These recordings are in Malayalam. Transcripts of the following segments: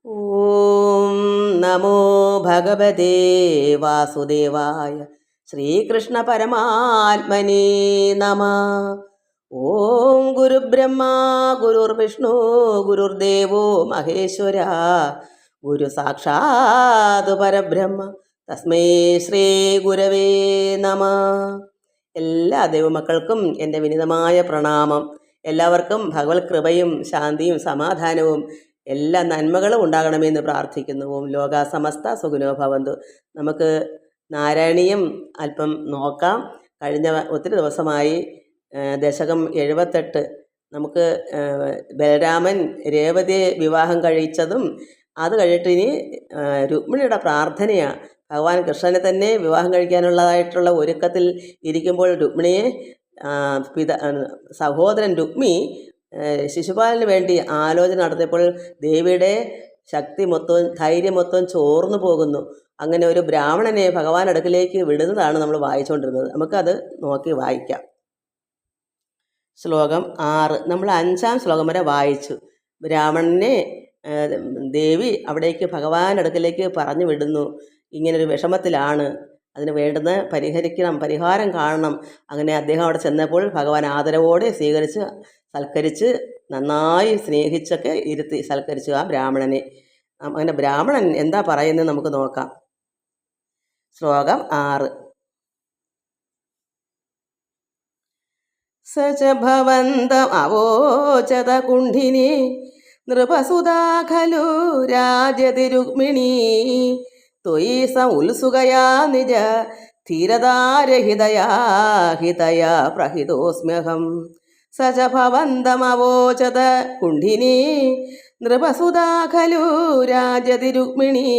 ഓം നമോ ഭഗവതേ വാസുദേവായ ശ്രീകൃഷ്ണ പരമാത്മനേ നമ. ഓം ഗുരുബ്രഹ്മ ഗുരുർവിഷ്ണു ഗുരുർദേവോ മഹേശ്വര ഗുരു സാക്ഷാത് പരബ്രഹ്മ തസ്മൈ ശ്രീ ഗുരവേ നമ. എല്ലാ ദൈവമക്കൾക്കും എൻ്റെ വിനീതമായ പ്രണാമം. എല്ലാവർക്കും ഭഗവത് കൃപയും ശാന്തിയും സമാധാനവും എല്ലാ നന്മകളും ഉണ്ടാകണമെന്ന് പ്രാർത്ഥിക്കുന്നു. ഓം ലോകാ സമസ്ത സുഖിനോ ഭവന്തു. നമുക്ക് നാരായണീയം അല്പം നോക്കാം. കഴിഞ്ഞ ഒത്തിരി ദിവസമായി ദശകം 78 നമുക്ക് ബലരാമൻ രേവതിയെ വിവാഹം കഴിച്ചതും അത് കഴിഞ്ഞിട്ട് ഇനി രുക്മിണിയുടെ പ്രാർത്ഥനയാണ്. ഭഗവാൻ കൃഷ്ണനെ തന്നെ വിവാഹം കഴിക്കാനുള്ളതായിട്ടുള്ള ഒരുക്കത്തിൽ ഇരിക്കുമ്പോൾ രുക്മിണിയെ സഹോദരൻ രുക്മി ശിശുപാലന് വേണ്ടി ആലോചന നടത്തിയപ്പോൾ ദേവിയുടെ ശക്തി മൊത്തവും ധൈര്യം മൊത്തവും ചോർന്നു പോകുന്നു. അങ്ങനെ ഒരു ബ്രാഹ്മണനെ ഭഗവാൻ അടുക്കിലേക്ക് വിടുന്നതാണ് നമ്മൾ വായിച്ചുകൊണ്ടിരുന്നത്. നമുക്കത് നോക്കി വായിക്കാം. ശ്ലോകം 6 നമ്മൾ 5-ാം ശ്ലോകം വരെ വായിച്ചു. ബ്രാഹ്മണനെ ദേവി അവിടേക്ക് ഭഗവാൻ അടുക്കിലേക്ക് പറഞ്ഞു വിടുന്നു. ഇങ്ങനൊരു വിഷമത്തിലാണ്, അതിന് വേണ്ടുന്ന പരിഹാരം കാണണം. അങ്ങനെ അദ്ദേഹം അവിടെ ചെന്നപ്പോൾ ഭഗവാൻ ആദരവോടെ സ്വീകരിച്ച് സൽക്കരിച്ച് നന്നായി സ്നേഹിച്ചൊക്കെ ഇരുത്തി സൽക്കരിച്ചു ആ ബ്രാഹ്മണനെ. അങ്ങനെ ബ്രാഹ്മണൻ എന്താ പറയുന്നത് നമുക്ക് നോക്കാം. ശ്ലോകം 6. സച ഭവന്തം അവോചത കുണ്ഠിനി നൃപസുതാ ഖലു രാജതി രുക്മിണീ ത്വയി സമുത്സുകയാ നിജ ധീരതാരഹിതയാ ഹിതയാ പ്രഹിതോസ്മ്യഹം. സച ഭവന്തമവോചത കുണ്ഠിനി നൃപസുതാ ഖലു രാജതി രുക്മിണീ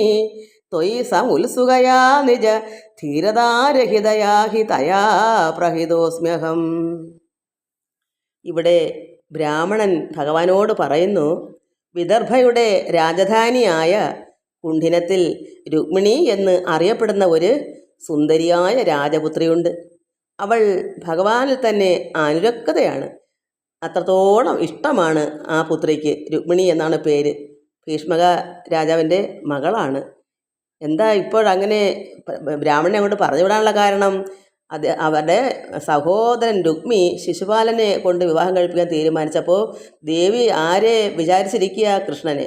ത്വയി സമുത്സുകയാ നിജ ധീരതാരഹിതയാ ഹിതയാ പ്രഹിതോസ്മ്യഹം. ഇവിടെ ബ്രാഹ്മണൻ ഭഗവാനോട് പറയുന്നു, വിദർഭയുടെ രാജധാനിയായ കുണ്ഠിനത്തിൽ രുക്മിണി എന്ന് അറിയപ്പെടുന്ന ഒരു സുന്ദരിയായ രാജപുത്രിയുണ്ട്. അവൾ ഭഗവാനിൽ തന്നെ അനുരക്തയാണ്. അത്രത്തോളം ഇഷ്ടമാണ് ആ പുത്രിക്ക്. രുക്മിണി എന്നാണ് പേര്. ഭീഷ്മക രാജാവിൻ്റെ മകളാണ്. എന്താ ഇപ്പോഴങ്ങനെ ബ്രാഹ്മണനെ അങ്ങോട്ട് പറഞ്ഞു വിടാനുള്ള കാരണം? അവരുടെ സഹോദരൻ രുക്മി ശിശുപാലനെ കൊണ്ട് വിവാഹം കഴിപ്പിക്കാൻ തീരുമാനിച്ചപ്പോൾ ദേവി ആരെ വിചാരിച്ചിരിക്കുക? കൃഷ്ണനെ.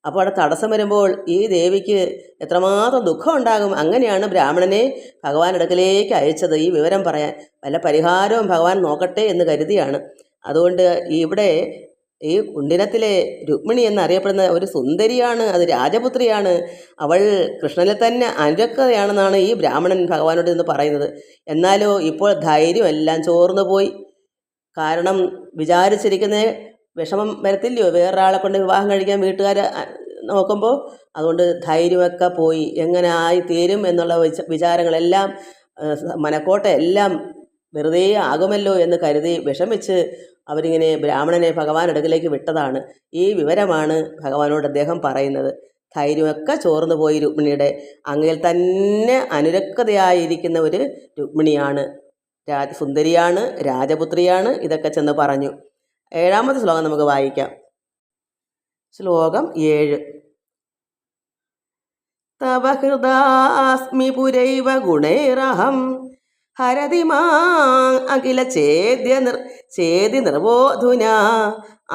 അപ്പോൾ അവിടെ തടസ്സം വരുമ്പോൾ ഈ ദേവിക്ക് എത്രമാത്രം ദുഃഖം ഉണ്ടാകും. അങ്ങനെയാണ് ബ്രാഹ്മണനെ ഭഗവാൻ അടുക്കലേക്ക് അയച്ചത്, ഈ വിവരം പറയാൻ. വല്ല പരിഹാരവും ഭഗവാൻ നോക്കട്ടെ എന്ന് കരുതിയാണ്. അതുകൊണ്ട് ഇവിടെ ഈ കുണ്ഠിനത്തിലെ രുക്മിണി എന്നറിയപ്പെടുന്ന ഒരു സുന്ദരിയാണ്, അത് രാജപുത്രിയാണ്. അവൾ കൃഷ്ണനിൽ തന്നെ അനുരക്തയാണെന്നാണ് ഈ ബ്രാഹ്മണൻ ഭഗവാനോട് ഇന്ന് പറയുന്നത്. എന്നാലോ ഇപ്പോൾ ധൈര്യം എല്ലാം ചോർന്നു പോയി. കാരണം വിചാരിച്ചിരിക്കുന്ന വിഷമം വരത്തില്ലയോ വേറൊരാളെ കൊണ്ട് വിവാഹം കഴിക്കാൻ വീട്ടുകാർ നോക്കുമ്പോൾ? അതുകൊണ്ട് ധൈര്യമൊക്കെ പോയി. എങ്ങനെ ആയി തീരും എന്നുള്ള വിചാരങ്ങളെല്ലാം മനക്കോട്ടയെല്ലാം വെറുതെ ആകുമല്ലോ എന്ന് കരുതി വിഷമിച്ച് അവരിങ്ങനെ ബ്രാഹ്മണനെ ഭഗവാൻ അടുക്കിലേക്ക് വിട്ടതാണ്. ഈ വിവരമാണ് ഭഗവാനോട് അദ്ദേഹം പറയുന്നത്. ധൈര്യമൊക്കെ ചോർന്നു പോയി രുക്മിണിയുടെ. അങ്ങയിൽ തന്നെ അനുരക്തയായിരിക്കുന്ന ഒരു രുക്മിണിയാണ്, സുന്ദരിയാണ്, രാജപുത്രിയാണ്. ഇതൊക്കെ ചെന്ന് പറഞ്ഞു. 7-ാമത്തെ ശ്ലോകം നമുക്ക് വായിക്കാം. ശ്ലോകം 7. തവ ഹൃദാസ്മി പുരൈവ ഗുണൈരഹം ഹരതി മാ അഖില ചേതി നിർബോധുനാ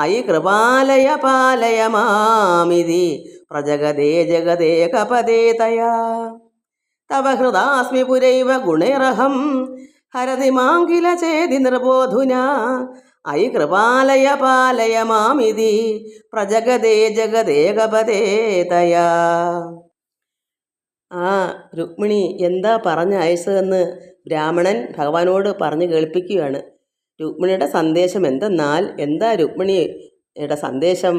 അയി കൃപാലയ പാലയ മാമിതി പ്രജഗദേ ജഗദേ കപദേ തയാ. തവ ഹൃദാസ്മി പുരൈവ ഗുണൈരഹം ഹരതി മാഖില ചേതി നിർബോധുനാ അയി കൃപാലയ പാലയ മാമിതി പ്രജഗദേ ജഗദേ കപദേ തയാ. ആ രുക്മിണി എന്താ പറഞ്ഞയച്ചതെന്ന് ബ്രാഹ്മണൻ ഭഗവാനോട് പറഞ്ഞു കേൾപ്പിക്കുകയാണ്. രുക്മിണിയുടെ സന്ദേശം എന്തെന്നാൽ, എന്താ രുക്മിണിയുടെ സന്ദേശം?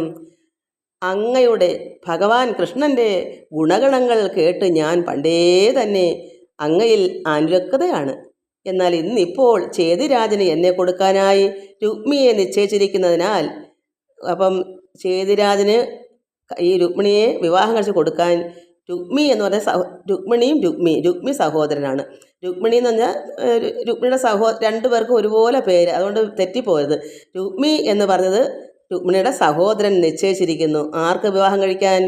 അങ്ങയുടെ ഭഗവാൻ കൃഷ്ണൻ്റെ ഗുണഗണങ്ങൾ കേട്ട് ഞാൻ പണ്ടേ തന്നെ അങ്ങയിൽ അനുരക്തയാണ്. എന്നാൽ ഇന്നിപ്പോൾ ചേതിരാജന് എന്നെ കൊടുക്കാനായി രുക്മിയെ നിശ്ചയിച്ചിരിക്കുന്നതിനാൽ, അപ്പം ചേതിരാജന് ഈ രുക്മിണിയെ വിവാഹം കഴിച്ച് കൊടുക്കാൻ രുക്മി എന്ന് പറഞ്ഞാൽ രുക്മിണിയും രുക്മി സഹോദരനാണ്. രുക്മിണി എന്ന് പറഞ്ഞാൽ രുക്മിണിയുടെ രണ്ടു പേർക്കും ഒരുപോലെ പേര്, അതുകൊണ്ട് തെറ്റിപ്പോയത്. രുക്മി എന്ന് പറഞ്ഞത് രുക്മിണിയുടെ സഹോദരൻ നിശ്ചയിച്ചിരിക്കുന്നു. ആർക്ക് വിവാഹം കഴിക്കാൻ?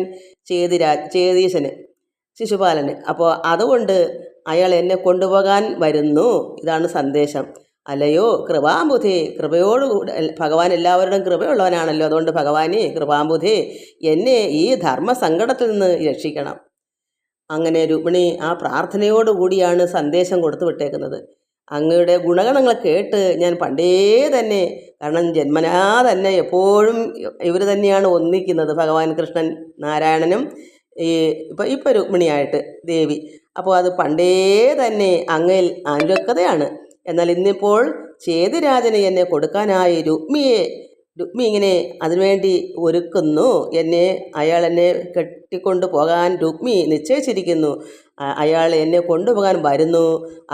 ചേതീശന്, ശിശുപാലന്. അപ്പോൾ അതുകൊണ്ട് അയാൾ എന്നെ കൊണ്ടുപോകാൻ വരുന്നു. ഇതാണ് സന്ദേശം. അല്ലയോ കൃപാംബുധേ, കൃപയോടുകൂടെ ഭഗവാൻ എല്ലാവരുടെയും കൃപയുള്ളവനാണല്ലോ. അതുകൊണ്ട് ഭഗവാനെ കൃപാംബുധേ, എന്നെ ഈ ധർമ്മസങ്കടത്തിൽ നിന്ന് രക്ഷിക്കണം. അങ്ങനെ രുക്മിണി ആ പ്രാർത്ഥനയോടുകൂടിയാണ് സന്ദേശം കൊടുത്തു വിട്ടേക്കുന്നത്. അങ്ങയുടെ ഗുണഗണങ്ങൾ കേട്ട് ഞാൻ പണ്ടേ തന്നെ, കാരണം ജന്മനാ തന്നെ എപ്പോഴും ഇവർ തന്നെയാണ് ഒന്നിക്കുന്നത്, ഭഗവാൻ കൃഷ്ണൻ നാരായണനും ഇപ്പം രുക്മിണിയായിട്ട് ദേവി. അപ്പോൾ അത് പണ്ടേ തന്നെ അങ്ങയിൽ അനുരക്തതയാണ്. എന്നാൽ ഇന്നിപ്പോൾ ചേതിരാജന് എന്നെ കൊടുക്കാനായി രുക്മി ഇങ്ങനെ അതിനുവേണ്ടി ഒരുക്കുന്നു. അയാൾ എന്നെ കെട്ടിക്കൊണ്ടു പോകാൻ രുക്മി നിശ്ചയിച്ചിരിക്കുന്നു. അയാൾ എന്നെ കൊണ്ടുപോകാൻ വരുന്നു.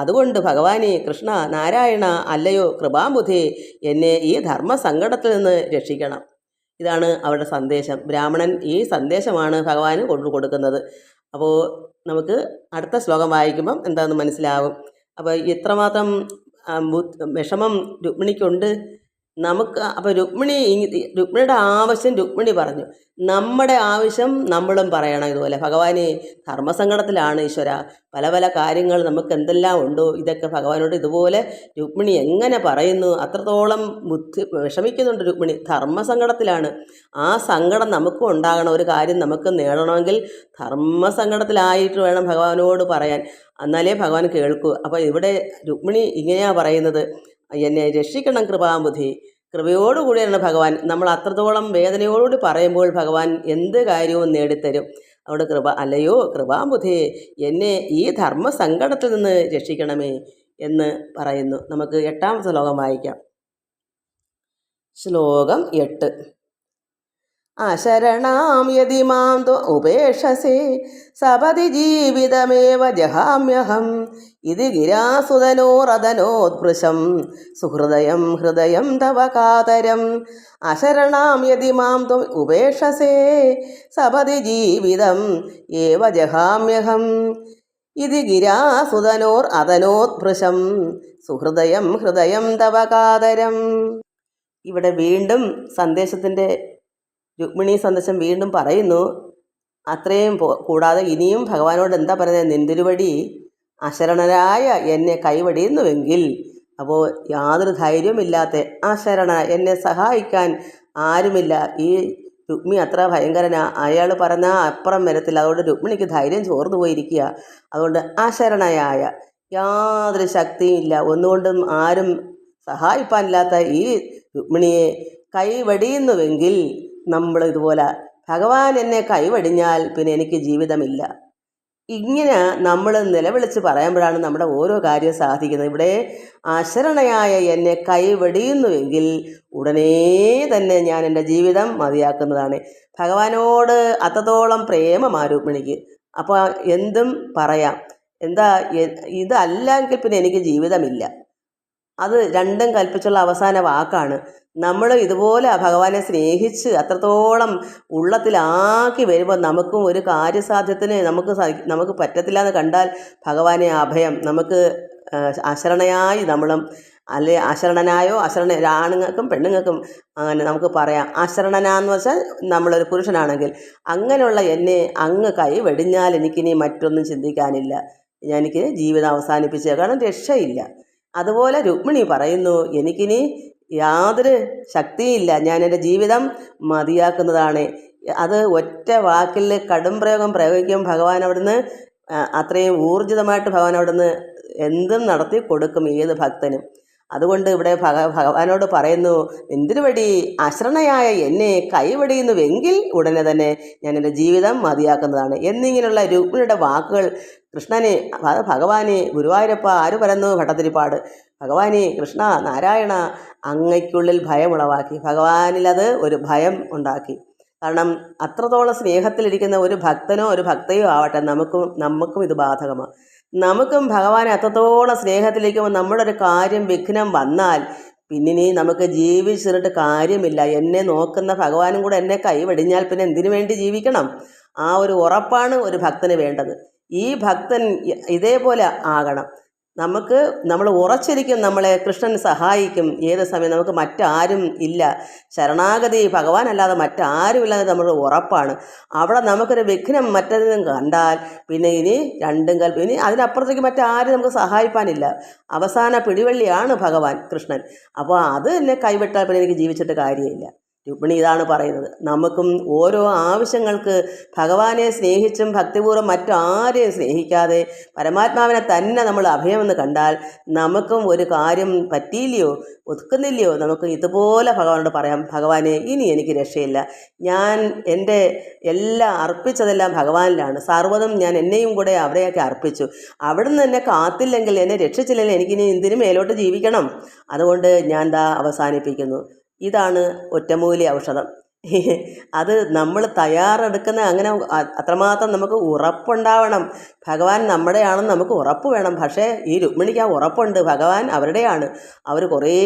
അതുകൊണ്ട് ഭഗവാനെ കൃഷ്ണ നാരായണ, അല്ലയോ കൃപാംബുധേ, എന്നെ ഈ ധർമ്മസങ്കടത്തിൽ നിന്ന് രക്ഷിക്കണം. ഇതാണ് അവരുടെ സന്ദേശം. ബ്രാഹ്മണൻ ഈ സന്ദേശമാണ് ഭഗവാന് കൊണ്ടു കൊടുക്കുന്നത്. അപ്പോൾ നമുക്ക് അടുത്ത ശ്ലോകം വായിക്കുമ്പം എന്താണെന്ന് മനസ്സിലാവും. അപ്പോൾ ഇത്രമാത്രം വിഷമം രുക്മിണിക്കുണ്ട്. അപ്പോൾ രുക്മിണിയുടെ ആവശ്യം രുക്മിണി പറഞ്ഞു. നമ്മുടെ ആവശ്യം നമ്മളും പറയണം. ഇതുപോലെ ഭഗവാനെ ധർമ്മസങ്കടത്തിലാണ് ഈശ്വര, പല പല കാര്യങ്ങൾ നമുക്ക് എന്തെല്ലാം ഉണ്ടോ, ഇതൊക്കെ ഭഗവാനോട് ഇതുപോലെ രുക്മിണി എങ്ങനെ പറയുന്നു. അത്രത്തോളം വിഷമിക്കുന്നുണ്ട് രുക്മിണി, ധർമ്മസങ്കടത്തിലാണ്. ആ സങ്കടം നമുക്കും ഉണ്ടാകണം. ഒരു കാര്യം നമുക്ക് നേടണമെങ്കിൽ ധർമ്മസങ്കടത്തിലായിട്ട് വേണം ഭഗവാനോട് പറയാൻ, എന്നാലേ ഭഗവാൻ കേൾക്കൂ. അപ്പോൾ ഇവിടെ രുക്മിണി ഇങ്ങനെയാണ് പറയുന്നത്, എന്നെ രക്ഷിക്കണം കൃപാംബുധി. കൃപയോടുകൂടിയാണ് ഭഗവാൻ. നമ്മൾ അത്രത്തോളം വേദനയോടുകൂടി പറയുമ്പോൾ ഭഗവാൻ എന്ത് കാര്യവും നേടിത്തരും. അവിടെ അല്ലയോ കൃപാംബുധേ, എന്നെ ഈ ധർമ്മസങ്കടത്തിൽ നിന്ന് രക്ഷിക്കണമേ എന്ന് പറയുന്നു. നമുക്ക് 8ാമത്തെ ശ്ലോകം വായിക്കാം. ശ്ലോകം 8. അശരണാം യതി മാം ഉപേക്ഷസേ സപതി ജീവിതമേവ ജഹാമ്യഹം ഇതി ഗിരാസുതനോരതനോത്ഭൃശം സുഹൃദയം ഹൃദയം തവ കാതരം. അശരണാം യതി മാം ഉപേക്ഷസേ സപതി ജീവിതം ഏവ ജഹാമ്യഹം ഇതി ഗിരാസുതനോരതനോത്ഭൃശം സുഹൃദയം ഹൃദയം തവ കാതരം. ഇവിടെ വീണ്ടും രുക്മിണി സന്ദേശം വീണ്ടും പറയുന്നു. അത്രയും കൂടാതെ ഇനിയും ഭഗവാനോട് എന്താ പറയുന്നത്? നിന്തിരുവടി അശരണരായ എന്നെ കൈവടിയുന്നുവെങ്കിൽ, അപ്പോൾ യാതൊരു ധൈര്യമില്ലാത്ത അശരണ, എന്നെ സഹായിക്കാൻ ആരുമില്ല. ഈ രുക്മി അത്ര ഭയങ്കരനാ, അയാൾ പറഞ്ഞാൽ അപ്പുറം വരത്തില്ല. അതുകൊണ്ട് രുക്മിണിക്ക് ധൈര്യം ചോർന്നു പോയിരിക്കുക. അതുകൊണ്ട് അശരണയായ, യാതൊരു ശക്തിയും ഇല്ല, ഒന്നുകൊണ്ടും ആരും സഹായിപ്പാനില്ലാത്ത ഈ രുക്മിണിയെ കൈവടിയുന്നുവെങ്കിൽ, നമ്മൾ ഇതുപോലെ ഭഗവാൻ എന്നെ കൈവടിഞ്ഞാൽ പിന്നെ എനിക്ക് ജീവിതമില്ല. ഇങ്ങനെ നമ്മൾ നിലവിളിച്ച് പറയുമ്പോഴാണ് നമ്മുടെ ഓരോ കാര്യം സാധിക്കുന്നത്. ഇവിടെ അശരണയായ എന്നെ കൈവടിയുന്നുവെങ്കിൽ ഉടനെ തന്നെ ഞാൻ എൻ്റെ ജീവിതം മതിയാക്കുന്നതാണ്. ഭഗവാനോട് അത്രത്തോളം പ്രേമമാണ് രുക്മിണിക്ക്. അപ്പോൾ എന്തും പറയാം. ഇതല്ലെങ്കിൽ പിന്നെ എനിക്ക് ജീവിതമില്ല. അത് രണ്ടും കൽപ്പിച്ചുള്ള അവസാന വാക്കാണ്. നമ്മൾ ഇതുപോലെ ഭഗവാനെ സ്നേഹിച്ച് അത്രത്തോളം ഉള്ളത്തിലാക്കി വരുമ്പോൾ നമുക്കും ഒരു കാര്യസാധ്യത്തിന് നമുക്ക് പറ്റത്തില്ല എന്ന് കണ്ടാൽ ഭഗവാനെ അഭയം, നമുക്ക് അശരണയായി നമ്മളും അശരണനായോ ആണുങ്ങൾക്കും പെണ്ണുങ്ങൾക്കും അങ്ങനെ നമുക്ക് പറയാം. അശരണനാന്ന് വെച്ചാൽ നമ്മളൊരു പുരുഷനാണെങ്കിൽ, അങ്ങനെയുള്ള എന്നെ അങ്ങ് കൈ വെടിഞ്ഞാൽ എനിക്കിനി മറ്റൊന്നും ചിന്തിക്കാനില്ല, എനിക്ക് ജീവിതം അവസാനിപ്പിച്ച, കാരണം രക്ഷയില്ല. അതുപോലെ രുക്മിണി പറയുന്നു, എനിക്കിനി യാതൊരു ശക്തിയില്ല, ഞാൻ എൻ്റെ ജീവിതം മതിയാക്കുന്നതാണ്. അത് ഒറ്റ വാക്കിൽ കടും പ്രയോഗം പ്രയോഗിക്കും ഭഗവാൻ. അവിടുന്ന് അത്രയും ഊർജിതമായിട്ട് ഭഗവാൻ അവിടുന്ന് എന്തും നടത്തി കൊടുക്കും ഏത് ഭക്തനും. അതുകൊണ്ട് ഇവിടെ ഭഗവാനോട് പറയുന്നു, എന്തിനുവടി അശരണയായ എന്നെ കൈവടിയുന്നുവെങ്കിൽ ഉടനെ തന്നെ ഞാൻ എൻ്റെ ജീവിതം മതിയാക്കുന്നതാണ് എന്നിങ്ങനെയുള്ള രുക്മിണിയുടെ വാക്കുകൾ കൃഷ്ണനെ, ഭഗവാനെ, ഗുരുവായൂരപ്പ, ആര് പറയുന്നു? ഭട്ടതിരിപ്പാട്. ഭഗവാനെ കൃഷ്ണ നാരായണ, അങ്ങയ്ക്കുള്ളിൽ ഭയമുളവാക്കി. ഭഗവാനിലത് ഒരു ഭയം ഉണ്ടാക്കി. കാരണം അത്രത്തോളം സ്നേഹത്തിലിരിക്കുന്ന ഒരു ഭക്തനോ ഒരു ഭക്തയോ ആവട്ടെ, നമുക്കും ഇത് ബാധകമാണ്. നമുക്കും ഭഗവാനെ അത്രത്തോളം സ്നേഹത്തിലിരിക്കുമ്പോൾ നമ്മുടെ ഒരു കാര്യം വിഘ്നം വന്നാൽ പിന്നെ നമുക്ക് ജീവിച്ചിട്ട് കാര്യമില്ല. എന്നെ നോക്കുന്ന ഭഗവാനും കൂടെ എന്നെ കൈവെടിഞ്ഞാൽ പിന്നെ എന്തിനു വേണ്ടി ജീവിക്കണം? ആ ഒരു ഉറപ്പാണ് ഒരു ഭക്തന് വേണ്ടത്. ഈ ഭക്തൻ ഇതേപോലെ ആകണം. നമ്മൾ ഉറച്ചിരിക്കും, നമ്മളെ കൃഷ്ണൻ സഹായിക്കും. ഏത് സമയം നമുക്ക് മറ്റാരും ഇല്ല, ശരണാഗതി ഭഗവാനല്ലാതെ മറ്റാരുമില്ലാതെ നമ്മൾ ഉറപ്പാണ്. അവിടെ നമുക്കൊരു വിഘ്നം മറ്റേതും കണ്ടാൽ പിന്നെ ഇനി രണ്ടും ഇനി അതിനപ്പുറത്തേക്ക് മറ്റാരും നമുക്ക് സഹായിപ്പാനില്ല. അവസാന പിടിവള്ളിയാണ് ഭഗവാൻ കൃഷ്ണൻ. അപ്പോൾ അത് എന്നെ കൈവിട്ടാൽ പിന്നെ എനിക്ക് ജീവിച്ചിട്ട് കാര്യമില്ല. രുക്മിണി ഇതാണ് പറയുന്നത്. നമുക്കും ഓരോ ആവശ്യങ്ങൾക്ക് ഭഗവാനെ സ്നേഹിച്ചും ഭക്തിപൂർവ്വം മറ്റാരെയും സ്നേഹിക്കാതെ പരമാത്മാവിനെ തന്നെ നമ്മൾ അഭയമെന്ന് കണ്ടാൽ നമുക്കും ഒരു കാര്യം പറ്റിയില്ലയോ, ഒതുക്കുന്നില്ലയോ, നമുക്ക് ഇതുപോലെ ഭഗവാനോട് പറയാം, ഭഗവാനെ ഇനി എനിക്ക് രക്ഷയില്ല, ഞാൻ എൻ്റെ എല്ലാം അർപ്പിച്ചതെല്ലാം ഭഗവാനിലാണ്, സർവ്വതും ഞാൻ എന്നെയും കൂടെ അവിടെയൊക്കെ അർപ്പിച്ചു, അവിടുന്ന് എന്നെ കാത്തില്ലെങ്കിൽ, എന്നെ രക്ഷിച്ചില്ലെങ്കിൽ എനിക്കിനി എന്തിനു മേലോട്ട് ജീവിക്കണം, അതുകൊണ്ട് ഞാൻ അവസാനിപ്പിക്കുന്നു. ഇതാണ് ഒറ്റമൂലി ഔഷധം. അത് നമ്മൾ തയ്യാറെടുക്കുന്ന അങ്ങനെ അത്രമാത്രം നമുക്ക് ഉറപ്പുണ്ടാവണം. ഭഗവാൻ നമ്മുടെയാണെന്ന് നമുക്ക് ഉറപ്പ് വേണം. പക്ഷേ ഈ രുക്മിണിക്ക് ആ ഉറപ്പുണ്ട്, ഭഗവാൻ അവരുടെയാണ്. അവർ കുറേ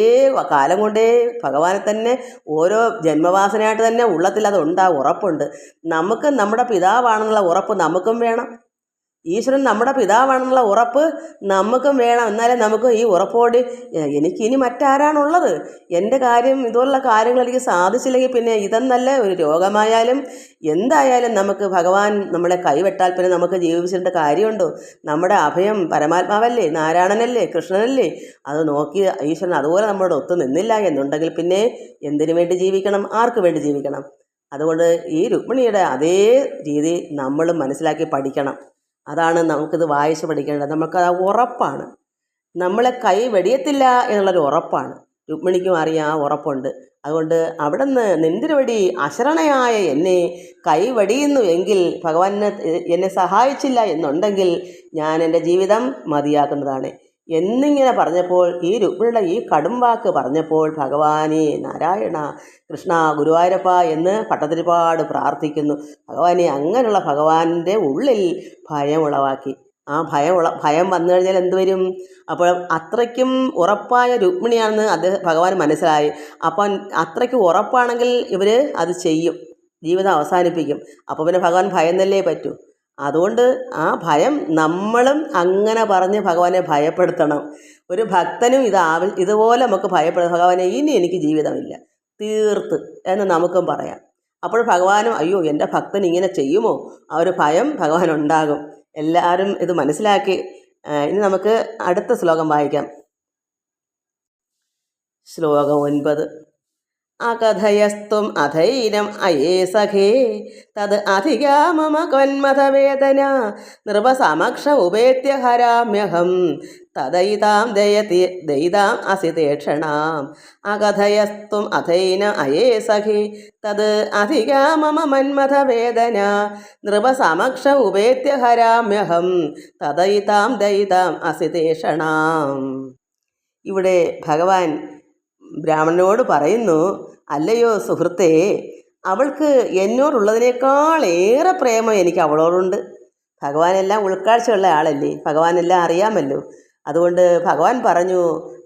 കാലം കൊണ്ടേ ഭഗവാനെ തന്നെ ഓരോ ജന്മവാസനയായിട്ട് തന്നെ ഉള്ളത്തിൽ അതുണ്ട്, ആ ഉറപ്പുണ്ട്. നമുക്ക് നമ്മുടെ പിതാവാണെന്നുള്ള ഉറപ്പ് നമുക്കും വേണം. ഈശ്വരൻ നമ്മുടെ പിതാവാണെന്നുള്ള ഉറപ്പ് നമുക്കും വേണം. എന്നാലേ നമുക്ക് ഈ ഉറപ്പോട് എനിക്കിനി മറ്റാരാണുള്ളത്, എൻ്റെ കാര്യം ഇതുപോലുള്ള കാര്യങ്ങൾ എനിക്ക് സാധിച്ചില്ലെങ്കിൽ പിന്നെ ഇതെന്നല്ല, ഒരു രോഗമായാലും എന്തായാലും നമുക്ക് ഭഗവാൻ നമ്മളെ കൈവിട്ടാൽ പിന്നെ നമുക്ക് ജീവിച്ചിട്ട് കാര്യമുണ്ടോ? നമ്മുടെ അഭയം പരമാത്മാവല്ലേ, നാരായണനല്ലേ, കൃഷ്ണനല്ലേ. അത് നോക്കി ഈശ്വരൻ അതുപോലെ നമ്മളോട് ഒത്തു നിന്നില്ല എന്നുണ്ടെങ്കിൽ പിന്നെ എന്തിനു വേണ്ടി ജീവിക്കണം, ആർക്ക് വേണ്ടി ജീവിക്കണം? അതുകൊണ്ട് ഈ രുക്മിണിയുടെ അതേ രീതി നമ്മളും മനസ്സിലാക്കി പഠിക്കണം. അതാണ് നമുക്കിത് വായിച്ച് പഠിക്കേണ്ടത്. നമുക്കത് ഉറപ്പാണ്, നമ്മളെ കൈ വെടിയത്തില്ല എന്നുള്ളൊരു ഉറപ്പാണ്. രുക്മിണിക്കും അറിയാം, ആ ഉറപ്പുണ്ട്. അതുകൊണ്ട് അവിടെ നിന്ന് നെന്തിരുവടി അശരണയായ എന്നെ കൈ വെടിയുന്നു എങ്കിൽ, ഭഗവാനെ എന്നെ സഹായിച്ചില്ല എന്നുണ്ടെങ്കിൽ ഞാൻ എൻ്റെ ജീവിതം മതിയാക്കുന്നതാണ് എന്നിങ്ങനെ പറഞ്ഞപ്പോൾ, ഈ രുക്മിണിയുടെ ഈ കടും വാക്ക് പറഞ്ഞപ്പോൾ ഭഗവാനെ നാരായണ കൃഷ്ണ ഗുരുവായൂരപ്പ എന്ന് ഭട്ടതിരിപ്പാട് പ്രാർത്ഥിക്കുന്നു. ഭഗവാനെ അങ്ങനെയുള്ള ഭഗവാന്റെ ഉള്ളിൽ ഭയം ഉളവാക്കി. ആ ഭയം വന്നു കഴിഞ്ഞാൽ എന്ത് വരും? അപ്പോൾ അത്രയ്ക്കും ഉറപ്പായ രുക്മിണിയാണെന്ന് ഭഗവാൻ മനസ്സിലായി. അപ്പം അത്രയ്ക്ക് ഉറപ്പാണെങ്കിൽ ഇവർ അത് ചെയ്യും, ജീവിതം അവസാനിപ്പിക്കും. അപ്പോൾ പിന്നെ ഭഗവാൻ ഭയന്നല്ലേ പറ്റൂ. അതുകൊണ്ട് ആ ഭയം നമ്മളും അങ്ങനെ പറഞ്ഞ് ഭഗവാനെ ഭയപ്പെടുത്തണം. ഒരു ഭക്തനും ഇതുപോലെ നമുക്ക് ഭയപ്പെടും, ഭഗവാനെ ഇനി എനിക്ക് ജീവിതമില്ല തീർത്ത് എന്ന് നമുക്കും പറയാം. അപ്പോൾ ഭഗവാനും അയ്യോ എൻ്റെ ഭക്തൻ ഇങ്ങനെ ചെയ്യുമോ, ആ ഒരു ഭയം ഭഗവാനുണ്ടാകും. എല്ലാവരും ഇത് മനസ്സിലാക്കി. ഇനി നമുക്ക് അടുത്ത ശ്ലോകം വായിക്കാം. ശ്ലോകം 9. അകഥയസ്ത്വം അധൈനം അയേ സഖേ തത് അധികാ മമ കന്മഥവേദന നൃപസമക്ഷ ഉപേത്യ ഹരാമ്യഹം തദൈതാം ദയിതാം അസിതേക്ഷണാം. അകഥയസ്ത്വം അധൈനം അയേ സഖേ തത് അധികാ മമ മന്മഥവേദന നൃപസമക്ഷ ഉപേത്യ ഹരാമ്യഹം തദൈതാം ദയിതാം അസിതേക്ഷണാം. ഇവിടെ ഭഗവാൻ ബ്രാഹ്മണനോട് പറയുന്നു, അല്ലയോ സുഹൃത്തേ, അവൾക്ക് എന്നോടുള്ളതിനേക്കാൾ ഏറെ പ്രേമം എനിക്ക് അവളോടുണ്ട്. ഭഗവാനെല്ലാം ഉൾക്കാഴ്ചയുള്ള ആളല്ലേ, ഭഗവാനെല്ലാം അറിയാമല്ലോ. അതുകൊണ്ട് ഭഗവാൻ പറഞ്ഞു,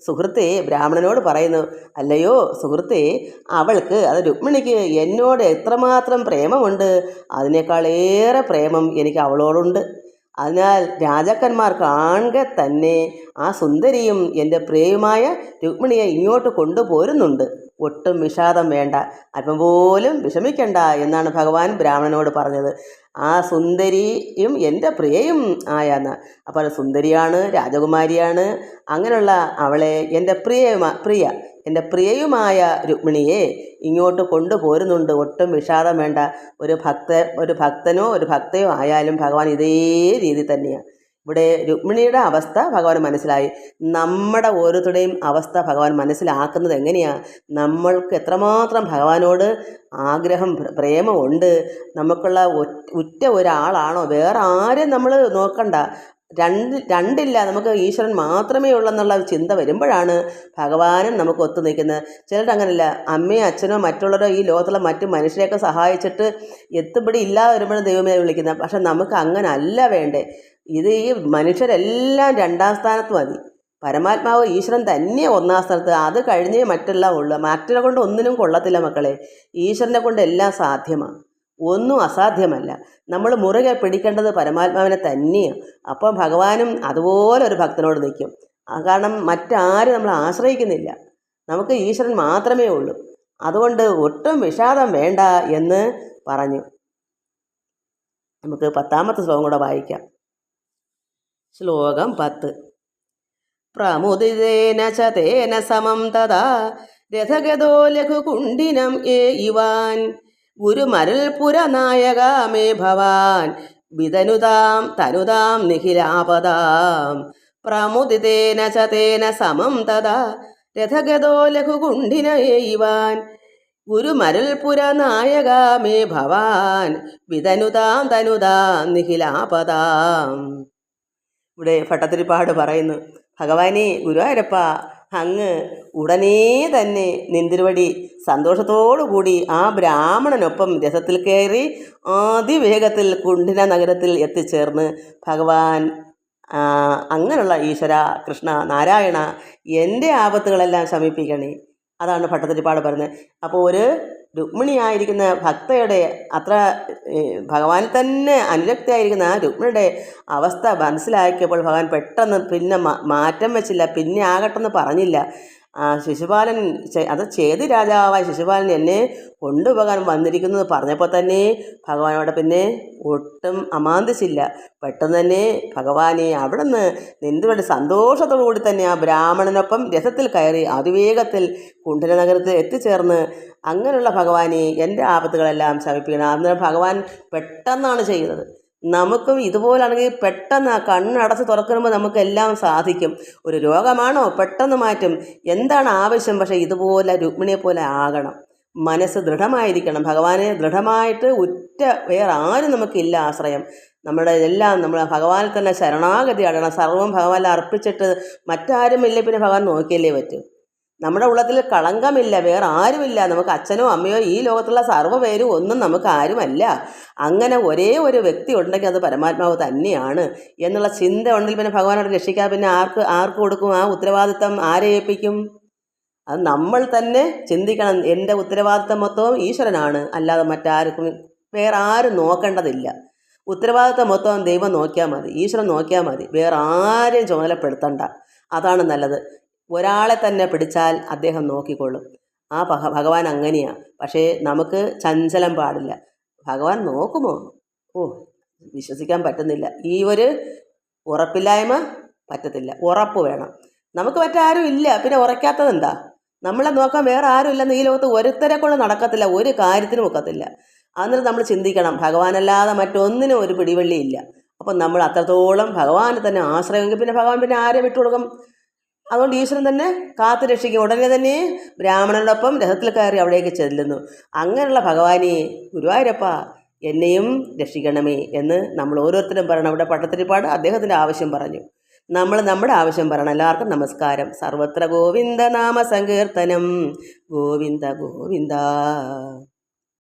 സുഹൃത്തേ, ബ്രാഹ്മണനോട് പറയുന്നു, അല്ലയോ സുഹൃത്തേ, അവൾക്ക്, അത് രുക്മിണിക്ക് എന്നോട് എത്രമാത്രം പ്രേമമുണ്ട്, അതിനേക്കാൾ ഏറെ പ്രേമം എനിക്ക് അവളോടുണ്ട്. അതിനാൽ രാജാക്കന്മാർ കാണുക തന്നെ ആ സുന്ദരിയും എൻ്റെ പ്രിയയുമായ രുക്മിണിയെ ഇങ്ങോട്ട് കൊണ്ടുപോരുന്നുണ്ട്. ഒട്ടും വിഷാദം വേണ്ട, അല്പം പോലും വിഷമിക്കണ്ട എന്നാണ് ഭഗവാൻ ബ്രാഹ്മണനോട് പറഞ്ഞത്. ആ സുന്ദരിയും എൻ്റെ പ്രിയയും ആയെന്ന്. അപ്പോൾ സുന്ദരിയാണ്, രാജകുമാരിയാണ്. അങ്ങനെയുള്ള അവളെ എൻ്റെ പ്രിയ എൻ്റെ പ്രിയയുമായ രുക്മിണിയെ ഇങ്ങോട്ട് കൊണ്ടുപോരുന്നുണ്ട്. ഒട്ടും വിഷാദം വേണ്ട. ഒരു ഭക്തനോ ഒരു ഭക്തയോ ആയാലും ഭഗവാൻ ഇതേ രീതി തന്നെയാണ്. ഇവിടെ രുക്മിണിയുടെ അവസ്ഥ ഭഗവാൻ മനസ്സിലായി. നമ്മുടെ ഓരോരുത്തരുടെയും അവസ്ഥ ഭഗവാൻ മനസ്സിലാക്കുന്നത് എങ്ങനെയാണ്? നമ്മൾക്ക് എത്രമാത്രം ഭഗവാനോട് ആഗ്രഹം, പ്രേമമുണ്ട്, നമുക്കുള്ള ഉറ്റ ഒരാളാണോ, വേറെ ആരും നമ്മൾ നോക്കണ്ട, രണ്ടില്ല, നമുക്ക് ഈശ്വരൻ മാത്രമേ ഉള്ളെന്നുള്ള ചിന്ത വരുമ്പോഴാണ് ഭഗവാനും നമുക്ക് ഒത്തു നിൽക്കുന്നത്. ചിലർ അങ്ങനെയല്ല, അമ്മയോ അച്ഛനോ മറ്റുള്ളവരോ ഈ ലോകത്തുള്ള മറ്റു മനുഷ്യരെയൊക്കെ സഹായിച്ചിട്ട് എത്തുപിടി ഇല്ലാതെ വരുമ്പോഴും ദൈവമേ വിളിക്കുന്നത്. പക്ഷെ നമുക്ക് അങ്ങനെ അല്ല വേണ്ടേ. ഇത് ഈ മനുഷ്യരെല്ലാം രണ്ടാം സ്ഥാനത്ത് മതി. പരമാത്മാവ് ഈശ്വരൻ തന്നെ ഒന്നാം സ്ഥാനത്ത്, അത് കഴിഞ്ഞേ മറ്റെല്ലാം ഉള്ളൂ. മറ്റൊരെ കൊണ്ട് ഒന്നിനും കൊള്ളത്തില്ല മക്കളെ. ഈശ്വരനെ കൊണ്ട് എല്ലാം സാധ്യമാണ്. ഒന്നും അസാധ്യമല്ല. നമ്മൾ മുറുകെ പിടിക്കേണ്ടത് പരമാത്മാവിനെ തന്നെയാണ്. അപ്പോൾ ഭഗവാനും അതുപോലെ ഒരു ഭക്തനോട് നിൽക്കും. കാരണം മറ്റാരും നമ്മൾ ആശ്രയിക്കുന്നില്ല. നമുക്ക് ഈശ്വരൻ മാത്രമേ ഉള്ളൂ. അതുകൊണ്ട് ഒട്ടും വിഷാദം വേണ്ട എന്ന് പറഞ്ഞു. നമുക്ക് 10ാമത്തെ ശ്ലോകം കൂടെ വായിക്കാം. ശ്ലോകം 10. പ്രമുദിതേന ച തേന സമം തഥാ രഥഗതോ ലഘുകുണ്ഠിനം ഇവാൻ ഗുരുമരുൽപുരനായക മേ ഭവാൻ വിതനുതാം തനുതാം നിഖിലാപദാം. പ്രമുദിതേന ച തേന സമം തഥാ രഥഗതോ ലഘുകുണ്ഠിന ഇവാൻ ഗുരുമരുൽപുരനായക മേ ഭവാൻ വിതനുതാം തനുതാം നിഖിലാപദാം. ഇവിടെ ഭട്ടതിരിപ്പാട് പറയുന്നു, ഭഗവാനെ ഗുരുവായൂരപ്പ, അങ്ങ് ഉടനെ തന്നെ നിന്തിരുവടി സന്തോഷത്തോടുകൂടി ആ ബ്രാഹ്മണനൊപ്പം രഥത്തിൽ കയറി അതിവേഗത്തിൽ കുണ്ഠിന നഗരത്തിൽ എത്തിച്ചേർന്ന് ഭഗവാൻ അങ്ങനെയുള്ള ഈശ്വര കൃഷ്ണ നാരായണ എൻ്റെ ആപത്തുകളെല്ലാം ശമിപ്പിക്കണേ. അതാണ് ഭട്ടതിരിപ്പാട് പറയുന്നത്. അപ്പോൾ ഒരു രുക്മിണിയായിരിക്കുന്ന ഭക്തയുടെ അത്ര ഭഗവാൻ തന്നെ അനുരക്തയായിരിക്കുന്ന ആ രുക്മിണിയുടെ അവസ്ഥ മനസ്സിലാക്കിയപ്പോൾ ഭഗവാൻ പെട്ടെന്ന് പിന്നെ മാറ്റം വെച്ചില്ല, പിന്നെ ആകട്ടെന്ന് പറഞ്ഞില്ല. ശിശുപാലൻ അത് ചേതി രാജാവായ ശിശുപാലൻ എന്നെ കൊണ്ടുപോകാൻ വന്നിരിക്കുന്നത് പറഞ്ഞപ്പോൾ തന്നെ ഭഗവാനോട് പിന്നെ ഒട്ടും അമാന്തിച്ചില്ല. പെട്ടെന്ന് തന്നെ ഭഗവാനെ അവിടെ നിന്ന് നിന്തുകൊണ്ട് സന്തോഷത്തോടു കൂടി തന്നെ ആ ബ്രാഹ്മണനൊപ്പം രഥത്തിൽ കയറി അതിവേഗത്തിൽ കുണ്ഠിന നഗരത്തിൽ എത്തിച്ചേർന്ന് അങ്ങനെയുള്ള ഭഗവാനെ എൻ്റെ ആപത്തുകളെല്ലാം ശമിപ്പിക്കണം. അന്നേരം ഭഗവാൻ പെട്ടെന്നാണ് ചെയ്യുന്നത്. നമുക്കും ഇതുപോലാണെങ്കിൽ പെട്ടെന്ന് ആ കണ്ണടച്ച് തുറക്കുമ്പോൾ നമുക്കെല്ലാം സാധിക്കും. ഒരു രോഗമാണോ പെട്ടെന്ന് മാറ്റും. എന്താണ് ആവശ്യം? പക്ഷേ ഇതുപോലെ രുക്മിണിയെ പോലെ ആകണം. മനസ്സ് ദൃഢമായിരിക്കണം. ഭഗവാനെ ദൃഢമായിട്ട് വേറെ ആരും നമുക്കില്ല ആശ്രയം. നമ്മൾ ഭഗവാനിൽ തന്നെ ശരണാഗതി അടണം. സർവ്വം ഭഗവാനിൽ അർപ്പിച്ചിട്ട് മറ്റാരുമില്ല പിന്നെ ഭഗവാൻ നോക്കിയല്ലേ പറ്റൂ. നമ്മുടെ ഉള്ളത്തിൽ കളങ്കമില്ല, വേറെ ആരുമില്ല. നമുക്ക് അച്ഛനോ അമ്മയോ ഈ ലോകത്തുള്ള സർവ്വ പേരും ഒന്നും നമുക്ക് ആരുമല്ല. അങ്ങനെ ഒരേ ഒരു വ്യക്തി ഉണ്ടെങ്കിൽ അത് പരമാത്മാവ് തന്നെയാണ് എന്നുള്ള ചിന്ത ഉണ്ടെങ്കിൽ പിന്നെ ഭഗവാനോട് രക്ഷിക്കാൻ പിന്നെ ആർക്ക് കൊടുക്കും? ആ ഉത്തരവാദിത്തം ആരെ ഏൽപ്പിക്കും? അത് നമ്മൾ തന്നെ ചിന്തിക്കണം. എൻ്റെ ഉത്തരവാദിത്തം മൊത്തവും ഈശ്വരനാണ്, അല്ലാതെ മറ്റാർക്കും വേറെ ആരും നോക്കേണ്ടതില്ല. ഉത്തരവാദിത്തം മൊത്തം ദൈവം നോക്കിയാൽ മതി, ഈശ്വരൻ നോക്കിയാൽ മതി. വേറെ ആരെയും ചുമതലപ്പെടുത്തണ്ട. അതാണ് നല്ലത്. ഒരാളെ തന്നെ പിടിച്ചാൽ അദ്ദേഹം നോക്കിക്കൊള്ളും. ആ ഭഗവാൻ അങ്ങനെയാണ്. പക്ഷേ നമുക്ക് ചഞ്ചലം പാടില്ല. ഭഗവാൻ നോക്കുമോ? വിശ്വസിക്കാൻ പറ്റുന്നില്ല. ഈ ഒരു ഉറപ്പില്ലായ്മ പറ്റത്തില്ല. ഉറപ്പ് വേണം. നമുക്ക് മറ്റാരും ഇല്ല, പിന്നെ ഉറയ്ക്കാത്തത് എന്താ? നമ്മളെ നോക്കാൻ വേറെ ആരും ഇല്ലെന്ന് ഈ ലോകത്ത് ഒരുത്തരെ കൊണ്ട് നടക്കത്തില്ല, ഒരു കാര്യത്തിനും ഒക്കത്തില്ല. അന്നേരം നമ്മൾ ചിന്തിക്കണം, ഭഗവാനല്ലാതെ മറ്റൊന്നിനും ഒരു പിടിവള്ളിയില്ല. അപ്പം നമ്മൾ അത്രത്തോളം ഭഗവാനെ തന്നെ ആശ്രയമെങ്കിൽ പിന്നെ ഭഗവാൻ പിന്നെ ആരെ വിട്ടുകൊടുക്കും? അതുകൊണ്ട് ഈശ്വരൻ തന്നെ കാത്തു രക്ഷിക്കും. ഉടനെ തന്നെ ബ്രാഹ്മണനോടൊപ്പം രഥത്തിൽ കയറി അവിടേക്ക് ചെല്ലുന്നു. അങ്ങനെയുള്ള ഭഗവാനെ ഗുരുവായൂരപ്പ എന്നെയും രക്ഷിക്കണമേ എന്ന് നമ്മൾ ഓരോരുത്തരും പറയണം. ഇവിടെ ഭട്ടതിരിപ്പാട് അദ്ദേഹത്തിൻ്റെ ആവശ്യം പറഞ്ഞു. നമ്മൾ നമ്മുടെ ആവശ്യം പറയണം. എല്ലാവർക്കും നമസ്കാരം. സർവത്ര ഗോവിന്ദ നാമ സങ്കീർത്തനം. ഗോവിന്ദ ഗോവിന്ദ.